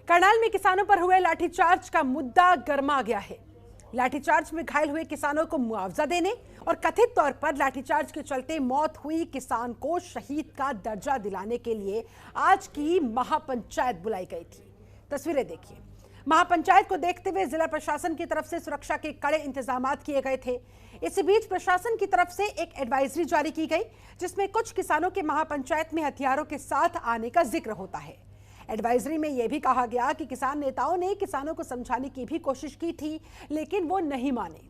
करनाल में किसानों पर हुए लाठीचार्ज का मुद्दा गर्मा गया है। लाठीचार्ज में घायल हुए किसानों को मुआवजा देने और कथित तौर पर लाठीचार्ज के चलते मौत हुई किसान को शहीद का दर्जा दिलाने के लिए आज की महापंचायत बुलाई गई थी। तस्वीरें देखिए। महापंचायत को देखते हुए जिला प्रशासन की तरफ से सुरक्षा के कड़े इंतजाम किए गए थे। इसी बीच प्रशासन की तरफ से एक एडवाइजरी जारी की गई, जिसमें कुछ किसानों के महापंचायत में हथियारों के साथ आने का जिक्र होता है। एडवाइजरी में यह भी कहा गया कि किसान नेताओं ने किसानों को समझाने की भी कोशिश की थी, लेकिन वो नहीं माने।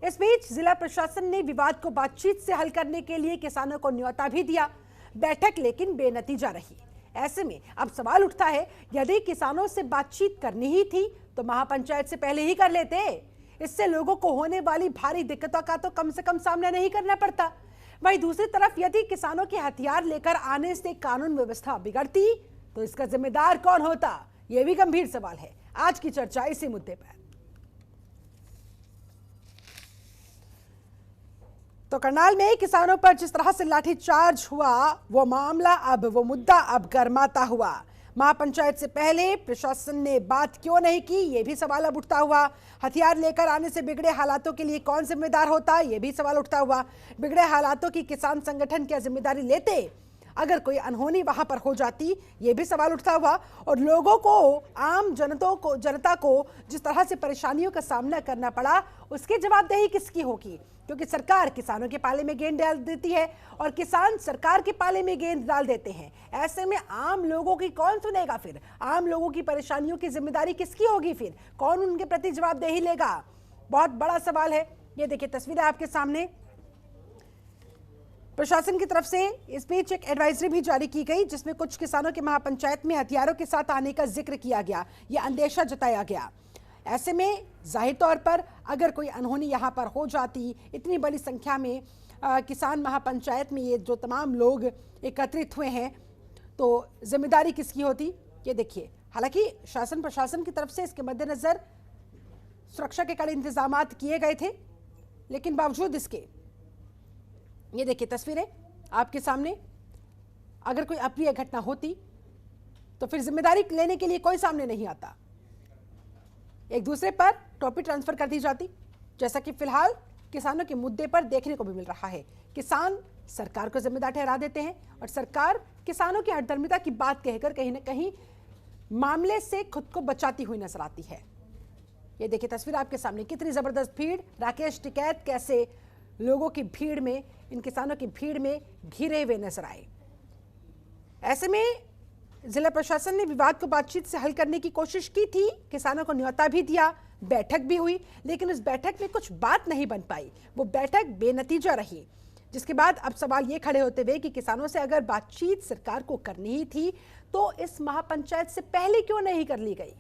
इस बीच जिला प्रशासन ने विवाद को बातचीत से हल करने के लिए किसानों को न्योता भी दिया। बैठक लेकिन बेनतीजा रही। ऐसे में अब सवाल उठता है, यदि किसानों से बातचीत करनी ही थी तो महापंचायत से पहले ही कर लेते। इससे लोगों को होने वाली भारी दिक्कतों का तो कम से कम सामना नहीं करना पड़ता। वहीं दूसरी तरफ यदि किसानों के हथियार लेकर आने से कानून व्यवस्था बिगड़ती तो इसका जिम्मेदार कौन होता, यह भी गंभीर सवाल है। आज की चर्चा इसी मुद्दे पर। तो करनाल में किसानों पर जिस तरह से लाठीचार्ज हुआ, वो मुद्दा अब गर्माता हुआ। महापंचायत से पहले प्रशासन ने बात क्यों नहीं की, यह भी सवाल अब उठता हुआ। हथियार लेकर आने से बिगड़े हालातों के लिए कौन जिम्मेदार होता, यह भी सवाल उठता हुआ। बिगड़े हालातों की किसान संगठन क्या जिम्मेदारी लेते अगर कोई अनहोनी वहां पर हो जाती, यह भी सवाल उठता हुआ। और लोगों को, आम जनता को जिस तरह से परेशानियों का सामना करना पड़ा, उसकी जवाबदेही किसकी होगी? क्योंकि सरकार किसानों के पाले में गेंद डाल देती है और किसान सरकार के पाले में गेंद डाल देते हैं। ऐसे में आम लोगों की कौन सुनेगा? फिर आम लोगों की परेशानियों की जिम्मेदारी किसकी होगी? फिर कौन उनके प्रति जवाबदेही लेगा? बहुत बड़ा सवाल है। ये देखिए तस्वीरें आपके सामने। प्रशासन की तरफ से इस बीच एक एडवाइजरी भी जारी की गई, जिसमें कुछ किसानों के महापंचायत में हथियारों के साथ आने का जिक्र किया गया, यह अंदेशा जताया गया। ऐसे में जाहिर तौर पर अगर कोई अनहोनी यहां पर हो जाती, इतनी बड़ी संख्या में किसान महापंचायत में ये जो तमाम लोग एकत्रित हुए हैं, तो जिम्मेदारी किसकी होती? ये देखिए। हालांकि शासन प्रशासन की तरफ से इसके मद्देनजर सुरक्षा के कड़े इंतजाम किए गए थे, लेकिन बावजूद इसके ये देखिए तस्वीरें आपके सामने। अगर कोई अप्रिय घटना होती तो फिर जिम्मेदारी लेने के लिए कोई सामने नहीं आता। एक दूसरे पर टोपी ट्रांसफर कर दी जाती, जैसा कि फिलहाल किसानों के मुद्दे पर देखने को भी मिल रहा है। किसान सरकार को जिम्मेदार ठहरा देते हैं और सरकार किसानों की हठधर्मिता की बात कहकर कहीं ना कहीं मामले से खुद को बचाती हुई नजर आती है। ये देखिए तस्वीर आपके सामने। कितनी जबरदस्त भीड़। राकेश टिकैत कैसे लोगों की भीड़ में, इन किसानों की भीड़ में घिरे हुए नजर आए। ऐसे में जिला प्रशासन ने विवाद को बातचीत से हल करने की कोशिश की थी, किसानों को न्योता भी दिया, बैठक भी हुई, लेकिन उस बैठक में कुछ बात नहीं बन पाई। वो बैठक बेनतीजा रही, जिसके बाद अब सवाल ये खड़े होते हुए कि किसानों से अगर बातचीत सरकार को करनी ही थी तो इस महापंचायत से पहले क्यों नहीं कर ली गई?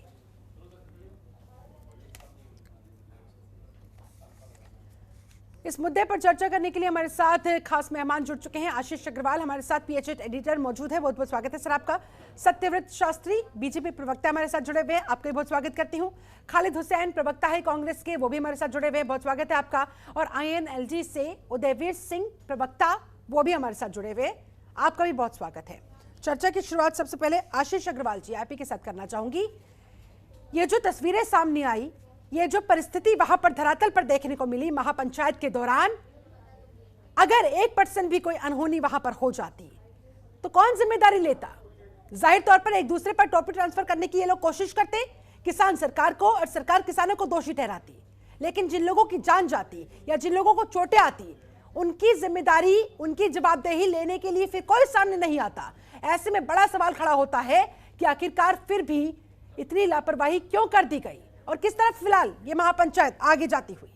इस मुद्दे पर चर्चा करने के लिए हमारे साथ खास मेहमान जुड़ चुके हैं। आशीष अग्रवाल हमारे साथ पीएचएट एडिटर मौजूद है, बहुत बहुत स्वागत है सर आपका। सत्यव्रत शास्त्री बीजेपी प्रवक्ता हमारे साथ जुड़े हुए हैं, आपका भी बहुत स्वागत करती हूं। खालिद हुसैन प्रवक्ता है कांग्रेस के, वो भी हमारे साथ जुड़े हुए हैं, बहुत स्वागत है आपका। और INLG से उदयवीर सिंह प्रवक्ता, वो भी हमारे साथ जुड़े हुए, आपका भी बहुत स्वागत है। चर्चा की शुरुआत सबसे पहले आशीष अग्रवाल जी आप ही के साथ करना चाहूंगी। ये जो तस्वीरें सामने आई, ये जो परिस्थिति वहां पर धरातल पर देखने को मिली महापंचायत के दौरान, अगर 1% भी कोई अनहोनी वहां पर हो जाती तो कौन जिम्मेदारी लेता? जाहिर तौर पर एक दूसरे पर टोपी ट्रांसफर करने की ये लोग कोशिश करते, किसान सरकार को और सरकार किसानों को दोषी ठहराती। लेकिन जिन लोगों की जान जाती या जिन लोगों को चोटें आती, उनकी जिम्मेदारी, उनकी जवाबदेही लेने के लिए फिर कोई सामने नहीं आता। ऐसे में बड़ा सवाल खड़ा होता है कि आखिरकार फिर भी इतनी लापरवाही क्यों कर दी गई और किस तरफ फिलहाल ये महापंचायत आगे जाती हुई?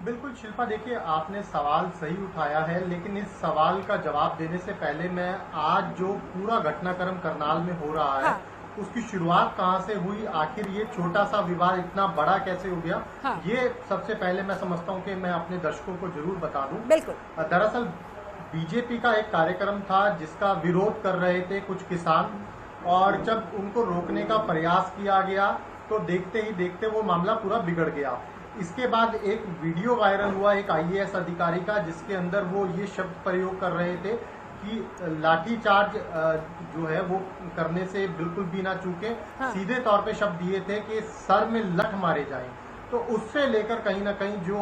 बिल्कुल शिल्पा, देखिए आपने सवाल सही उठाया है, लेकिन इस सवाल का जवाब देने से पहले मैं आज जो पूरा घटनाक्रम करनाल में हो रहा है, उसकी शुरुआत कहां से हुई, आखिर ये छोटा सा विवाद इतना बड़ा कैसे हो गया, ये सबसे पहले मैं समझता हूं कि मैं अपने दर्शकों को जरूर बता दूं। बिल्कुल। दरअसल बीजेपी का एक कार्यक्रम था जिसका विरोध कर रहे थे कुछ किसान, और जब उनको रोकने का प्रयास किया गया तो देखते ही देखते वो मामला पूरा बिगड़ गया। इसके बाद एक वीडियो वायरल हुआ एक IAS अधिकारी का, जिसके अंदर वो ये शब्द प्रयोग कर रहे थे कि लाठीचार्ज जो है वो करने से बिल्कुल भी ना चूके। हाँ। सीधे तौर पे शब्द दिए थे कि सर में लठ मारे जाएं। तो उससे लेकर कहीं ना कहीं जो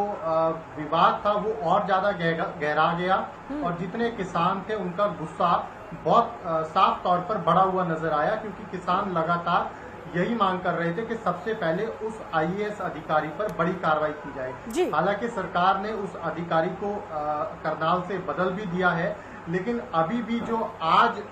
विवाद था वो और ज्यादा गहरा गया और जितने किसान थे उनका गुस्सा बहुत साफ तौर पर बढ़ा हुआ नजर आया, क्योंकि किसान लगातार यही मांग कर रहे थे कि सबसे पहले उस आईएएस अधिकारी पर बड़ी कार्रवाई की जाए। हालांकि सरकार ने उस अधिकारी को करनाल से बदल भी दिया है, लेकिन अभी भी जो आज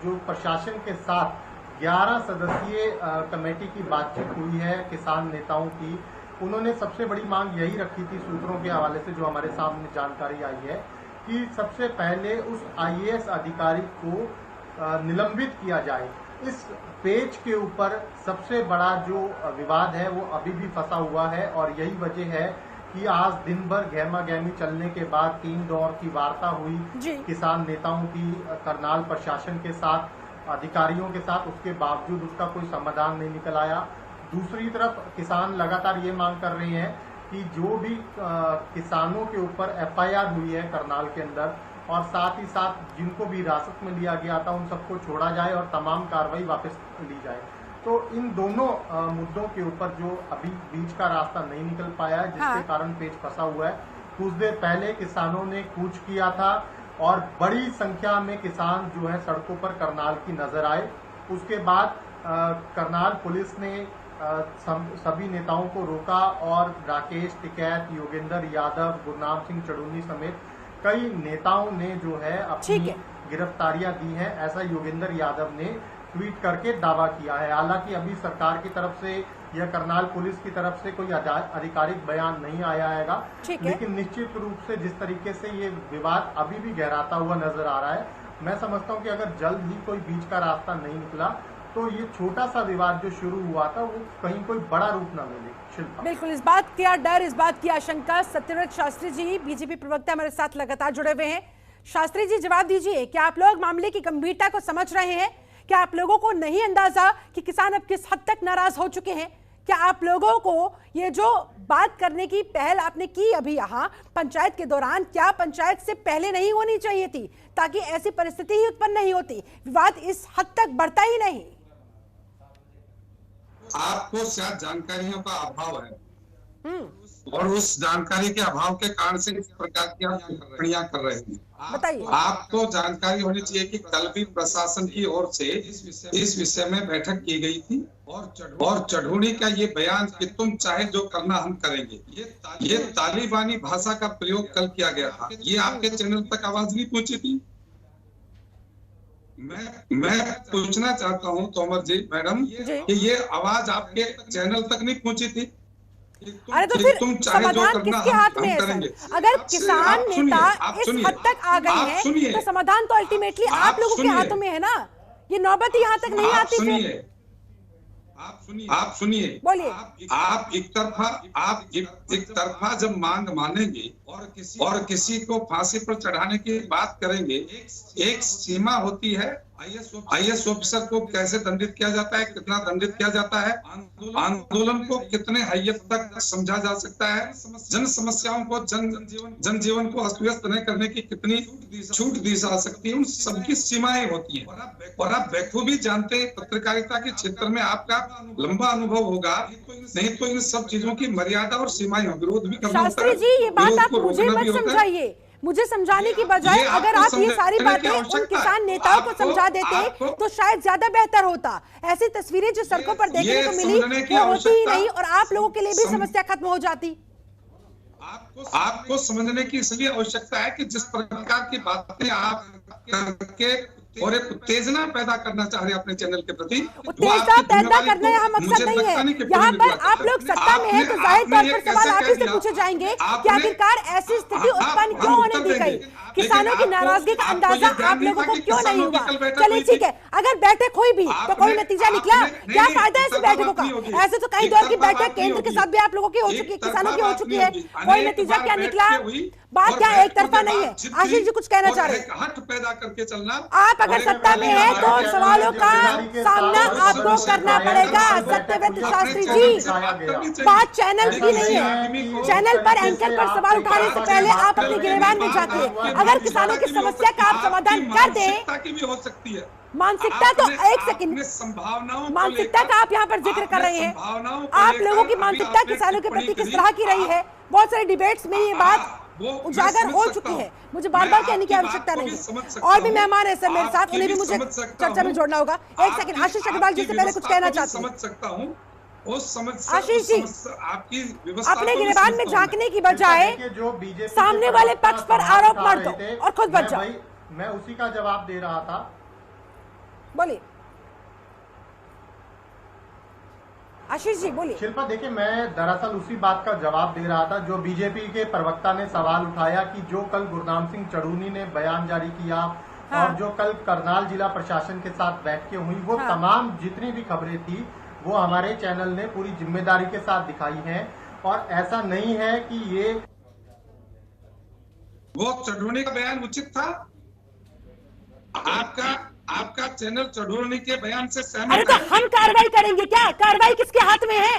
जो प्रशासन के साथ 11 सदस्यीय कमेटी की बातचीत हुई है किसान नेताओं की, उन्होंने सबसे बड़ी मांग यही रखी थी सूत्रों के हवाले से जो हमारे सामने जानकारी आई है कि सबसे पहले उस आईएएस अधिकारी को निलंबित किया जाए। इस पेज के ऊपर सबसे बड़ा जो विवाद है वो अभी भी फंसा हुआ है और यही वजह है कि आज दिन भर गहमा गहमी चलने के बाद 3 दौर की वार्ता हुई किसान नेताओं की करनाल प्रशासन के साथ, अधिकारियों के साथ, उसके बावजूद उसका कोई समाधान नहीं निकल आया। दूसरी तरफ किसान लगातार ये मांग कर रहे हैं कि जो भी किसानों के ऊपर एफआईआर हुई है करनाल के अंदर और साथ ही साथ जिनको भी हिरासत में लिया गया था उन सबको छोड़ा जाए और तमाम कार्रवाई वापस ली जाए। तो इन दोनों मुद्दों के ऊपर जो अभी बीच का रास्ता नहीं निकल पाया है, जिसके कारण पेच फंसा हुआ है। कुछ देर पहले किसानों ने कूच किया था और बड़ी संख्या में किसान जो है सड़कों पर करनाल की नजर आए। उसके बाद करनाल पुलिस ने सभी नेताओं को रोका और राकेश टिकैत, योगेंद्र यादव, गुरनाम सिंह चढ़ूनी समेत कई नेताओं ने जो है अपनी गिरफ्तारियां दी हैं, ऐसा योगेंद्र यादव ने ट्वीट करके दावा किया है। हालांकि अभी सरकार की तरफ से या करनाल पुलिस की तरफ से कोई आधिकारिक बयान नहीं आया है, लेकिन निश्चित रूप से जिस तरीके से ये विवाद अभी भी गहराता हुआ नजर आ रहा है, मैं समझता हूँ कि अगर जल्द ही कोई बीच का रास्ता नहीं निकला तो ये छोटा सा विवाद जो शुरू हुआ था वो कहीं कोई बड़ा रूप ना मिले। शिल्पा, बिल्कुल, इस बात का डर, इस बात की आशंका। सत्यव्रत शास्त्री जी बीजेपी प्रवक्ता हमारे साथ लगातार जुड़े हुए हैं। शास्त्री जी, जवाब दीजिए, क्या आप लोग मामले की गंभीरता को समझ रहे हैं? क्या आप लोगों को नहीं अंदाजा कि किसान अब किस हद तक नाराज हो चुके हैं? क्या आप लोगों को ये जो बात करने की पहल आपने की अभी यहाँ पंचायत के दौरान, क्या पंचायत से पहले नहीं होनी चाहिए थी, ताकि ऐसी परिस्थिति ही उत्पन्न नहीं होती, विवाद इस हद तक बढ़ता ही नहीं? आपको शायद जानकारियों का अभाव है और उस जानकारी के अभाव के कारण से इस प्रकार की आप टिप्पणियां कर रहे हैं। बताइए। आपको जानकारी होनी चाहिए कि कल भी प्रशासन की ओर से इस विषय में बैठक की गई थी और चढ़ूनी का ये बयान कि तुम चाहे जो करना हम करेंगे, ये तालिबानी भाषा का प्रयोग कल किया गया था। ये आपके चैनल तक आवाज नहीं पहुंची थी? मैं पूछना चाहता हूं तोमर जी मैडम कि ये आवाज आपके चैनल तक नहीं पहुंची थी? अरे तो फिर समाधान किसके हाथ में है? अगर किसान नेता इस हद तक आ गए हैं तो समाधान तो अल्टीमेटली आप लोगों के हाथों में है ना। ये नौबत यहाँ तक नहीं आती। फिर आप सुनिए, बोलिए। आप एक तरफा जब मांग मानेंगे और किसी को फांसी पर चढ़ाने की बात करेंगे, एक सीमा होती है। आईएएस ऑफिसर को कैसे दंडित किया जाता है, कितना दंडित किया जाता है, आंदोलन को कितने हद तक समझा जा सकता है, जन समस्याओं को जनजीवन को अस्त व्यस्त नहीं करने की कितनी छूट दी जा सकती है, उन सबकी सीमाएं होती हैं। और आप बखूबी जानते हैं, पत्रकारिता के क्षेत्र में आपका लंबा अनुभव होगा, नहीं तो इन सब चीजों की मर्यादा और सीमाएं विरोध भी करना होता है। शास्त्री जी, ये बात आप मुझे मत समझाइए, मुझे समझाने की बजाय अगर आप ये सारी बातें उन किसान नेताओं को समझा देते तो शायद ज्यादा बेहतर होता। ऐसी तस्वीरें जो सड़कों पर देखने को मिली वो होती ही नहीं और आप लोगों के लिए भी समस्या खत्म हो जाती। आपको समझने की इसलिए आवश्यकता है कि जिस प्रकार की बातें आप करके और एक उत्तेजना पैदा करना चाह रहे हैं अपने चैनल के प्रति, उत्तेजना पैदा करना यहाँ मकसद नहीं है। यहाँ पर आप लोग सत्ता में हैं तो जाहिर तौर पर सवाल आप ही से पूछे जाएंगे कि आखिरकार ऐसी स्थिति उत्पन्न क्यों होने दी गई, किसानों की नाराजगी का अंदाजा आप लोगों को क्यों नहीं हुआ? चलिए ठीक है, अगर बैठक हुई भी तो कोई नतीजा निकला? क्या फायदा ऐसी बैठकों का? ऐसे तो कई दौर की बैठक केंद्र के साथ भी आप लोगों की हो चुकी है, किसानों की हो चुकी है, कोई नतीजा क्या निकला? बात क्या एक तरफा नहीं है। आशीष जी कुछ कहना चाह रहे हैं। हट पैदा करके चलना। आप अगर सत्ता में है तो सवालों का सामना आपको करना पड़ेगा। सत्यव्रत शास्त्री जी, बात चैनल की नहीं है। चैनल पर एंकर पर सवाल उठाने से पहले आप अपने गिरबान में जाके अगर किसानों की समस्या का आप समाधान कर दें। की भी हो सकती है मानसिकता तो एक सेकंड, संभावनाओं मानसिकता का आप यहाँ पर जिक्र कर रहे हैं। आप लोगों की मानसिकता किसानों के प्रति किस तरह की रही है, बहुत सारे डिबेट्स में ये बात उजागर हो चुकी है। मुझे बार बार कहने की आवश्यकता नहीं है। और भी मेहमान है सर मेरे साथ, उन्हें भी मुझे चर्चा में जोड़ना होगा। एक सेकंड, आशीष अग्रवाल जी से पहले कुछ कहना चाहती हूँ। समझ सकता हूँ आशीष जी, आपकी अपने गिरबान में झांकने की बजाय सामने वाले पक्ष पर आरोप मत दो और खुद बच जाओ। मैं उसी का जवाब दे रहा था, बोलिए आशीष जी, बोलिए। शिल्पा देखिए, मैं दरअसल उसी बात का जवाब दे रहा था जो बीजेपी के प्रवक्ता ने सवाल उठाया कि जो कल गुरनाम सिंह चढ़ूनी ने बयान जारी किया, हाँ। और जो कल करनाल जिला प्रशासन के साथ बैठकें हुई, वो हाँ। तमाम जितनी भी खबरें थी वो हमारे चैनल ने पूरी जिम्मेदारी के साथ दिखाई हैं। और ऐसा नहीं है कि ये वो चढ़ूनी का बयान उचित था। आपका चैनल चढ़ूनी के बयान से सहमत है। तो हम कार्रवाई करेंगे क्या? कार्रवाई किसके हाथ में है?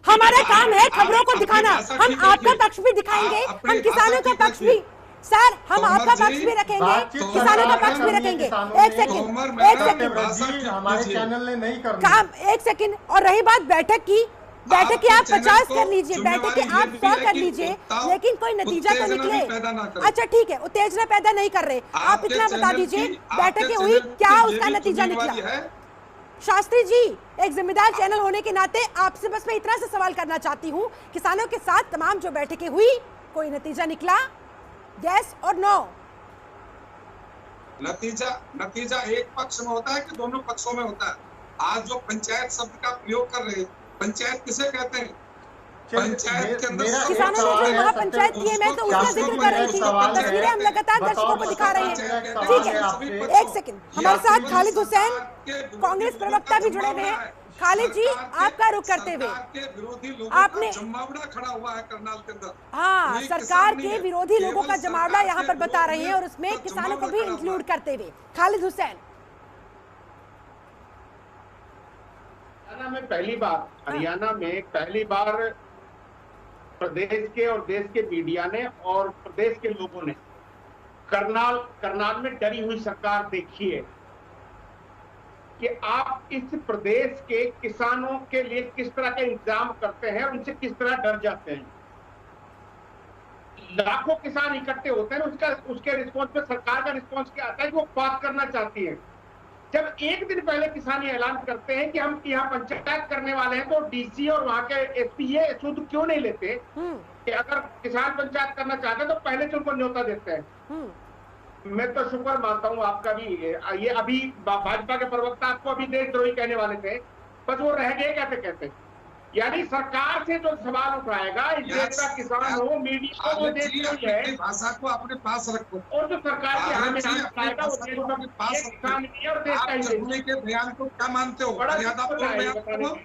हमारा काम है खबरों को दिखाना। हम आपका पक्ष भी दिखाएंगे, हम किसानों का पक्ष भी। सर, हम आपका पक्ष भी रखेंगे, किसानों का पक्ष भी रखेंगे। एक सेकंड, हमारे चैनल ने नहीं करना काम। एक सेकंड, और रही बात बैठक की आप 50 कर लीजिए, बैठक के आप 100 कर लीजिए, लेकिन कोई नतीजा तो निकले। अच्छा ठीक है, उत्तेजना पैदा नहीं कर रहे। आप इतना बता दीजिए, बैठकें हुई, क्या उसका नतीजा निकला? शास्त्री जी, एक जिम्मेदार चैनल होने के नाते आपसे बस मैं इतना सा सवाल करना चाहती हूँ, किसानों के साथ तमाम जो बैठकें हुई, कोई नतीजा निकला? यस और नो? नतीजा एक पक्ष में होता है कि दोनों पक्षों में होता है? आज जो पंचायत शब्द का प्रयोग कर रहे हैं, पंचायत किसे कहते हैं? पंचायत के अंदर किसानों ने जो महापंचायत की है, मैं तो उसका जिक्र कर रही थी। तस्वीरें हम लगातार दर्शकों को दिखा रहे हैं। ठीक है, एक सेकंड, हमारे साथ खालिद हुसैन कांग्रेस प्रवक्ता भी जुड़े हुए हैं। खालिद जी, आपका रुख करते हुए, आपने जमावड़ा खड़ा हुआ है करनाल के अंदर। हाँ, सरकार के विरोधी लोगों का जमावड़ा यहाँ पर बता रहे हैं और उसमें किसानों को भी इंक्लूड करते हुए। खालिद हुसैन, हरियाणा में पहली बार प्रदेश के और देश के मीडिया ने और प्रदेश के लोगों ने करनाल में डरी हुई सरकार देखी है कि आप इस प्रदेश के किसानों के लिए किस तरह के इंतजाम करते हैं, उनसे किस तरह डर जाते हैं। लाखों किसान इकट्ठे होते हैं, उसके रिस्पॉन्स पे सरकार का रिस्पॉन्स क्या आता है कि वो बात करना चाहती है। जब एक दिन पहले किसान ये ऐलान करते हैं कि हम यहाँ पंचायत करने वाले हैं, तो डीसी और वहां के एसपी ये शुद्ध क्यों नहीं लेते कि अगर किसान पंचायत करना चाहते हैं तो पहले से उनको न्योता देते हैं। मैं तो शुक्र मानता हूँ आपका भी। ये अभी भाजपा के प्रवक्ता आपको अभी देशद्रोही कहने वाले थे, बस वो रह गए कहते कहते। यानी सरकार से जो सवाल उठाएगा, इस देश का किसान हो, मीडिया हो, वो देशद्रोही है। भाषा को अपने पास रखो। और जो सरकार के हाथ में आएगा वो देश का किसान भी है और देश का ही के बयान को क्या मानते हो? मर्यादापूर्ण बयान को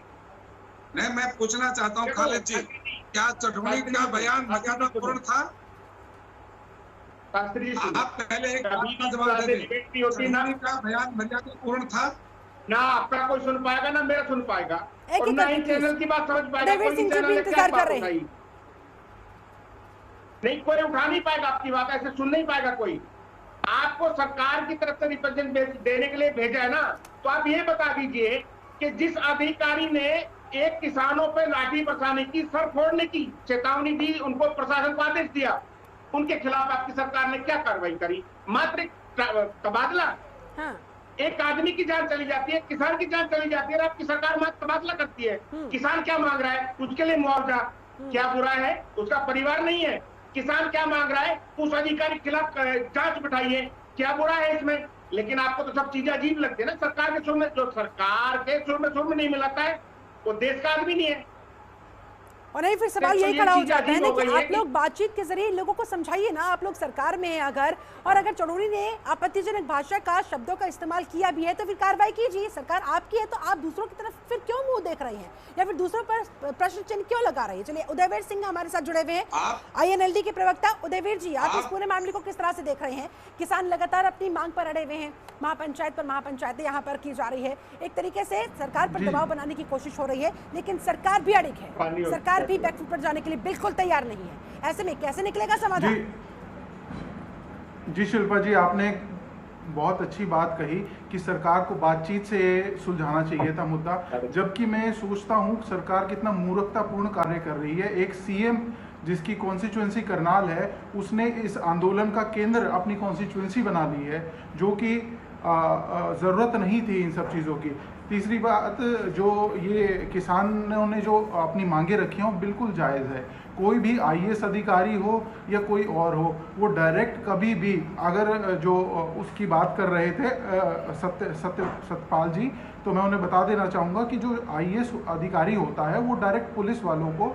नहीं, मैं पूछना चाहता हूँ खालिद जी, क्या चढ़ूनी का बयान मर्यादापूर्ण था? आप पहले एक बात का जवाब दे दें, चढ़ूनी का बयान मर्यादापूर्ण था? ना आपका कोई सुन पाएगा ना मेरा सुन पाएगा, और ना ही चैनल की बात समझ पाएगा। इंतजार कर रहे हैं। नहीं, कोई उठा नहीं पाएगा आपकी बात, ऐसे सुन नहीं पाएगा कोई। आपको सरकार की तरफ से रिप्रेजेंटेशन देने के लिए भेजा है ना, तो आप ये बता दीजिए कि जिस अधिकारी ने एक किसानों पे लाठी बरसाने की, सर फोड़ने की चेतावनी दी, उनको प्रशासन को आदेश दिया, उनके खिलाफ आपकी सरकार ने क्या कार्रवाई करी? मात्र तबादला। हाँ। एक आदमी की जान चली जाती है, किसान की जान चली जाती है, आपकी सरकार मात्र तबादला करती है। किसान क्या मांग रहा है? उसके लिए मुआवजा। क्या बुरा है? उसका परिवार नहीं है। किसान क्या मांग रहा है? उस अधिकारी के खिलाफ जांच बिठाइए। क्या बुरा है इसमें? लेकिन आपको तो सब चीजें अजीब लगती है ना। सरकार के सुर में, जो सरकार के सुर में नहीं मिलाता है वो देश का आदमी नहीं है। और नहीं फिर सवाल यही खड़ा हो जाता है ना कि आप लोग कि बातचीत के जरिए लोगों को समझाइए ना, आप लोग सरकार में हैं अगर, और अगर चौधरी ने आपत्तिजनक भाषा का, शब्दों का इस्तेमाल किया भी है तो फिर कार्रवाई कीजिए। सरकार आपकी है तो आप दूसरों की तरफ फिर क्यों मुंह देख रही हैं या फिर दूसरों पर प्रश्न चिन्ह क्यों लगा रही है। चलिए उदयवीर सिंह हमारे साथ जुड़े हुए हैं, INLD के प्रवक्ता। उदयवीर जी, आप इस पूरे मामले को किस तरह से देख रहे हैं? किसान लगातार अपनी मांग पर अड़े हुए हैं, महापंचायत पर महापंचायतें यहाँ पर की जा रही है, एक तरीके से सरकार पर दबाव बनाने की कोशिश हो रही है, लेकिन सरकार भी अड़िग है, सरकार भी बैकफुट पर जाने के लिए बिल्कुल तैयार नहीं है। ऐसे में कैसे निकलेगा समाधान? जी शिल्पा जी, आपने बहुत अच्छी बात कही कि सरकार को बातचीत से सुलझाना चाहिए था मुद्दा, जबकि मैं सोचता हूँ सरकार कितना मूर्खतापूर्ण कार्य कर रही है। एक CM जिसकी कॉन्स्टिट्यूएंसी करनाल है, उसने इस आंदोलन का केंद्र अपनी कॉन्स्टिट्यूएंसी बना ली है, जो कि ज़रूरत नहीं थी इन सब चीज़ों की। तीसरी बात, जो ये किसानों ने जो अपनी मांगे रखी हों बिल्कुल जायज़ है। कोई भी IAS अधिकारी हो या कोई और हो, वो डायरेक्ट कभी भी, अगर जो उसकी बात कर रहे थे सत्यपाल जी, तो मैं उन्हें बता देना चाहूँगा कि जो IAS अधिकारी होता है वो डायरेक्ट पुलिस वालों को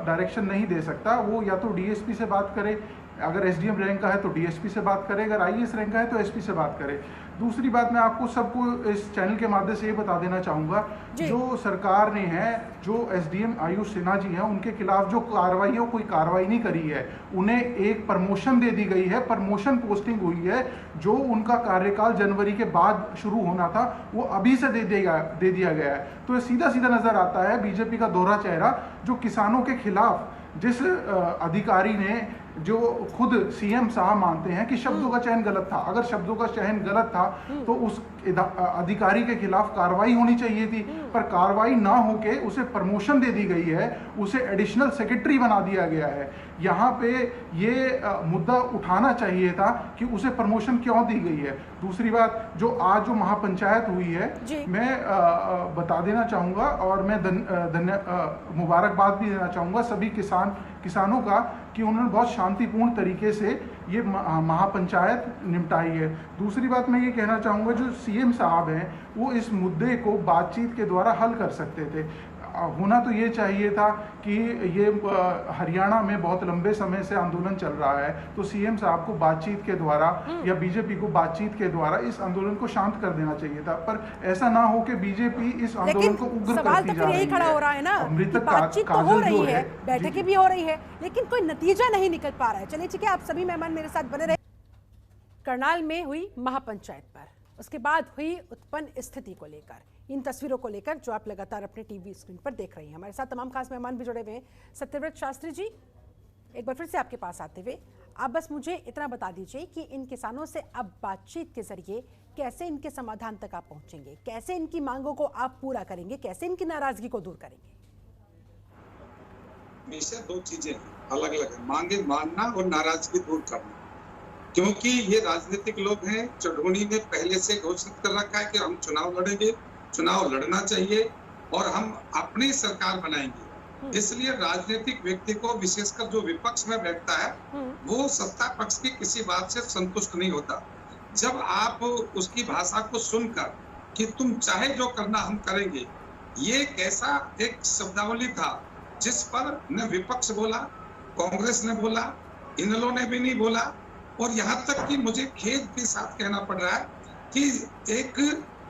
डायरेक्शन नहीं दे सकता। वो या तो DSP से बात करे, अगर SDM रैंक का है तो DSP से बात करे, अगर IAS रैंक का है तो SP से बात करे। दूसरी बात, मैं आपको सबको इस चैनल के माध्यम से ये बता देना चाहूँगा, जो सरकार ने है, जो SDM आयुष सिन्हा जी हैं, उनके खिलाफ जो कार्रवाई है वो कोई कार्रवाई नहीं करी है। उन्हें एक प्रमोशन दे दी गई है, प्रमोशन पोस्टिंग हुई है। जो उनका कार्यकाल जनवरी के बाद शुरू होना था वो अभी से दे दिया गया है। तो ये सीधा सीधा नजर आता है बीजेपी का दोहरा चेहरा, जो किसानों के खिलाफ, जिस अधिकारी ने, जो खुद CM साहब मानते हैं कि शब्दों का चयन गलत था, अगर शब्दों का चयन गलत था तो उस अधिकारी के खिलाफ कार्रवाई होनी चाहिए थी, पर कार्रवाई ना होके उसे प्रमोशन दे दी गई है, उसे एडिशनल सेक्रेटरी बना दिया गया है। यहाँ पे ये मुद्दा उठाना चाहिए था कि उसे प्रमोशन क्यों दी गई है। दूसरी बात, जो आज जो महापंचायत हुई है, मैं बता देना चाहूँगा और मैं मुबारकबाद भी देना चाहूँगा सभी किसानों का कि उन्होंने बहुत शांतिपूर्ण तरीके से ये महापंचायत निपटाई है। दूसरी बात मैं ये कहना चाहूँगा, जो CM साहब हैं वो इस मुद्दे को बातचीत के द्वारा हल कर सकते थे। होना तो ये चाहिए था कि ये हरियाणा में बहुत लंबे समय से आंदोलन चल रहा है, तो CM साहब को बातचीत के द्वारा या बीजेपी को बातचीत के द्वारा इस आंदोलन को शांत कर देना चाहिए था, पर ऐसा ना हो कि बीजेपी इस आंदोलन को उग्र करती जा रही है। खड़ा हो रहा है ना, बातचीत तो हो रही है, बैठकें भी हो रही है, लेकिन कोई नतीजा नहीं निकल पा रहा है। चलिए ठीक है, आप सभी मेहमान मेरे साथ बने रहे। करनाल में हुई महापंचायत पर, उसके बाद हुई उत्पन्न स्थिति को लेकर, इन तस्वीरों को लेकर जो आप लगातार अपने टीवी स्क्रीन पर देख रही हैं। हमारे साथ तमाम खास मेहमान भी जुड़े हुए हैं। सत्यव्रत शास्त्री जी, एक बार फिर से आपके पास आते हुए आप बस मुझे इतना बता दीजिए कि इन किसानों से अब बातचीत के जरिए कैसे इनके समाधान तक आप पहुंचेंगे, कैसे इनकी मांगों को आप पूरा करेंगे, कैसे इनकी नाराजगी को दूर करेंगे? हमेशा दो चीजें अलग अलग है, मांगे मानना और नाराजगी दूर करना। क्योंकि ये राजनीतिक लोग हैं, चढ़ोनी ने पहले से घोषित कर रखा है कि हम चुनाव लड़ेंगे, चुनाव लड़ना चाहिए और हम अपनी सरकार बनाएंगे। इसलिए राजनीतिक व्यक्ति को, विशेषकर जो विपक्ष में बैठता है, वो सत्ता पक्ष की किसी बात से संतुष्ट नहीं होता। जब आप उसकी भाषा को सुनकर कि तुम चाहे जो करना हम करेंगे, ये कैसा एक शब्दावली था जिस पर न विपक्ष बोला, कांग्रेस ने बोला, इनेलो ने भी नहीं बोला, और यहाँ तक कि मुझे खेद के साथ कहना पड़ रहा है कि एक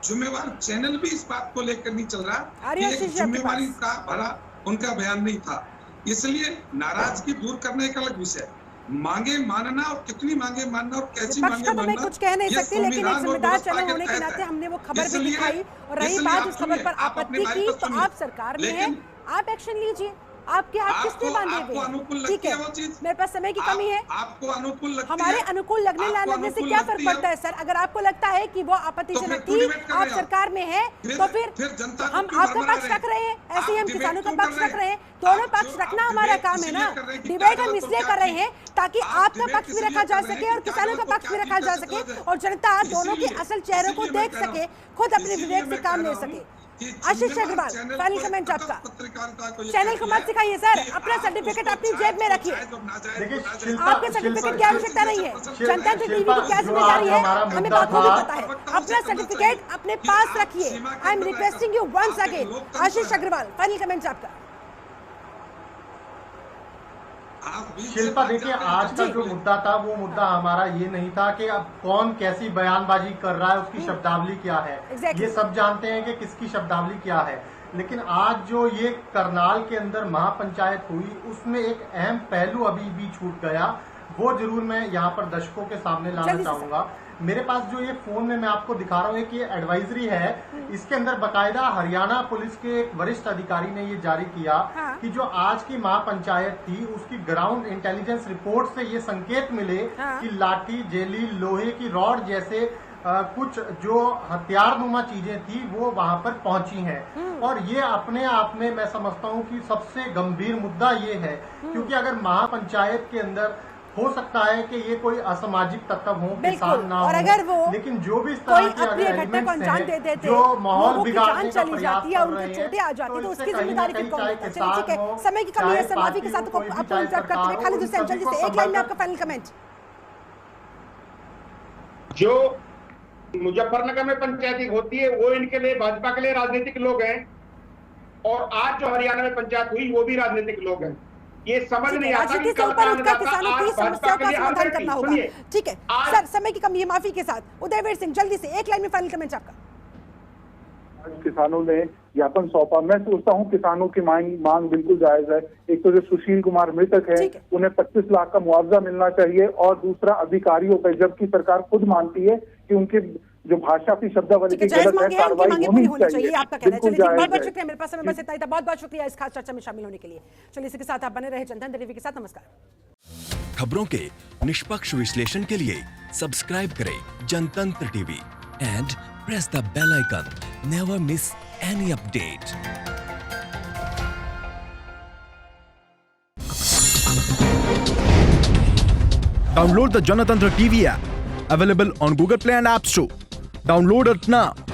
जिम्मेवार चैनल भी इस बात को लेकर नहीं चल रहा कि एक जिम्मेवारी का भरा उनका बयान नहीं था। इसलिए नाराजगी दूर करने का अलग विषय, मांगे मानना और कितनी मांगे मानना और कैसी मांगे मानना, मैं कुछ कह नहीं सकती, लेकिन एक जिम्मेदार चैनल होने के नाते हमने वो खबर भी दिखाई। और रही बात उस खबर पर आपत्ति की, तो आप सरकार में हैं, आप एक्शन लीजिए। आपके हाथ किसने बांधे हुए? ठीक है, मेरे पास समय की कमी है। आपको अनुकूल लगती है? हमारे अनुकूल लगने ना लगने से क्या फर्क पड़ता है सर? अगर आपको लगता है कि वो आपत्तिजनक थी, आप सरकार में है, तो फिर हम आपका पक्ष रख रहे हैं, ऐसे ही हम किसानों का पक्ष रख रहे हैं। दोनों पक्ष रखना हमारा काम है ना। डिबेट हम इसलिए कर रहे हैं ताकि आपका पक्ष भी रखा जा सके और किसानों का पक्ष भी रखा जा सके, और जनता दोनों के असल चेहरों को देख सके, खुद अपने विवेक से काम ले सके। आशीष अग्रवाल, फाइनल कमेंट आपका। चैनल को मत सिखाइए सर, अपना सर्टिफिकेट अपनी जेब में रखिए। आपके सर्टिफिकेट की आवश्यकता नहीं है, जनता टीवी की क्या जिम्मेदारी है हमें बातों भी पता है। अपना सर्टिफिकेट अपने पास रखिए। I am requesting you once again. Ashish Agrawal, final comment आपका। आप बीच से शिल्पा बात देखिए, करते हैं, आज का जी। जो मुद्दा था वो मुद्दा हमारा ये नहीं था कि अब कौन कैसी बयानबाजी कर रहा है, उसकी शब्दावली क्या है। Exactly. ये सब जानते हैं कि किसकी शब्दावली क्या है, लेकिन आज जो ये करनाल के अंदर महापंचायत हुई उसमें एक अहम पहलू अभी भी छूट गया, वो जरूर मैं यहाँ पर दर्शकों के सामने लाना जल्दी से चाहूंगा। मेरे पास जो ये फोन में मैं आपको दिखा रहा हूँ, एक ये एडवाइजरी है, इसके अंदर बकायदा हरियाणा पुलिस के एक वरिष्ठ अधिकारी ने ये जारी किया हाँ। कि जो आज की महापंचायत थी उसकी ग्राउंड इंटेलिजेंस रिपोर्ट से ये संकेत मिले हाँ। कि लाठी, जेली, लोहे की रॉड जैसे कुछ जो हथियारनुमा चीजें थी वो वहां पर पहुंची हैं। और ये अपने आप में मैं समझता हूं कि सबसे गंभीर मुद्दा ये है, क्योंकि अगर महापंचायत के अंदर हो सकता है कि ये कोई असामाजिक तत्व हो, किसान ना और हो, अगर वो लेकिन जो भी इस कोई तरह के अप्रिय अगर घटना को एलिमेंट्स अंजाम दे हैं देते, जो माहौल लोगों की बिगाड़ने जान का चली प्रयास जाती है, कर उनके रहे चोटें आ जाती है, तो इससे उसकी कहीं ना जिम्मेदारी कहीं फिर कौन चाहे लेता है? चलिए ठीक है, किसान हो, समय की कमी है, सर चाहे माफी के पार्टी साथ हो, कोई भी, आपको चाहे इंटरप्ट करते हुए सरकार खालिद हो, हुसैन उन जल्दी सभी से को एक लाइन में समर्थन- आपका फाइनल कमेंट। जो मुजफ्फरनगर में पंचायती होती है वो इनके लिए, भाजपा के लिए राजनीतिक लोग हैं, और आज जो हरियाणा में पंचायत हुई वो भी राजनीतिक लोग हैं। ये समझ नहीं आता कि राजनीति से कल ऊपर का उठकर अन्नदाता किसानों आज की भाजपा समस्याओं के का लिए समाधान हमदर्दी। करना होगा। सुनिए, ठीक है आज- सर, समय की कमी है, माफी के साथ उदयवीर सिंह जल्दी से एक लाइन में फाइनल कमेंट आपका। आज किसानों ने ज्ञापन सौंपा। मैं सोचता हूँ किसानों की मांग बिल्कुल जायज है। एक तो जो सुशील कुमार मृतक है ठीक है। उन्हें 25 लाख का मुआवजा मिलना चाहिए, और दूसरा अधिकारियों पे, जबकि सरकार खुद मानती है कि उनके जो भाषा की शब्दावली ठीक है, की जायज गलत है, मांगे हैं, उनकी कार्रवाई मांगे होनी पूरी होनी चाहिए, आपका कहना है। बिल्कुल चलिए, बहुत जायज बहुत है। शुक्रिया, मेरे पास समय बस इतना ही था। बहुत बहुत शुक्रिया इस खास चर्चा में शामिल होने के लिए। चलिए, इसी के साथ आप बने रहे जनधन टीवी के साथ। नमस्कार। खबरों के निष्पक्ष विश्लेषण के लिए सब्सक्राइब करें Janatantra TV and press the bell icon. Never miss any update. Download the Janatantra TV app, available on Google Play and App Store. Download it now.